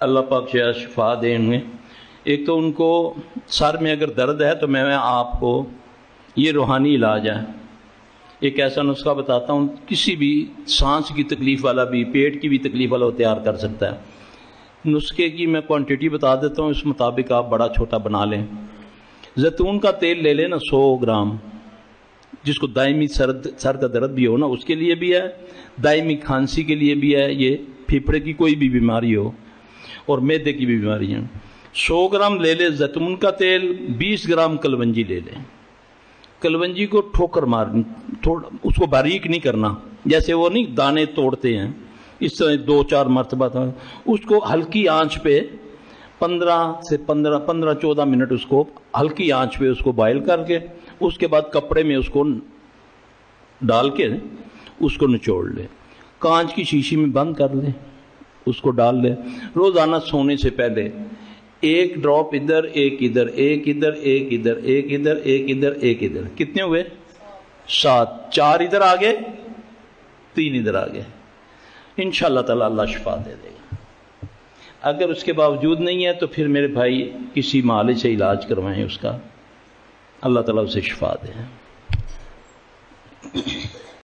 اللہ پاک شفا دے انہیں۔ ایک تو ان کو سر میں اگر درد ہے تو میں آپ کو یہ روحانی علاج ہے، ایک ایسا نسخہ بتاتا ہوں، کسی بھی سانس کی تکلیف والا بھی، پیٹ کی بھی تکلیف والا وہ تیار کر سکتا ہے۔ نسخے کی میں کوانٹٹی بتا دیتا ہوں، اس مطابق آپ بڑا چھوٹا بنا لیں۔ زیتون کا تیل لے لیں نا 100 گرام، جس کو دائمی سر کا درد بھی ہو نا اس کے لیے بھی ہے، دائمی کھانسی کے لیے بھی ہے، یہ پھیپھڑے کی کوئی بھی بیماری ہو اور معدے کی بھی بیماری ہیں۔ 100 گرام لے لیں زیتون کا تیل، 20 گرام کلونجی لے لیں۔ کلونجی کو ٹھوکر مارنی، اس کو باریک نہیں کرنا، جیسے وہ نہیں دانے توڑتے ہیں اس طرح 2-4 مرتبہ تھا، اس کو ہلکی آنچ پہ 15 منٹ اس کو ہلکی آنچ پہ اس کو بائل کر کے، اس کے بعد کپڑے میں اس کو ڈال کے اس کو نچوڑ لے، کانچ کی شیشی میں بند کر لے، اس کو ڈال لے۔ روزانہ سونے سے پہلے 1 ڈراپ ادھر، 1 ادھر، 1 ادھر، 1 ادھر، 1 ادھر، 1 ادھر، 1 ادھر، کتنے ہوئے؟ 7، 4 ادھر آگے، 3 ادھر آگے۔ انشاءاللہ تعالی اللہ شفا دے دے گا۔ اگر اس کے باوجود نہیں ہے تو پھر میرے بھائی کسی معالج سے علاج کروائیں اس کا، اللہ تعالیٰ اسے شفا دے۔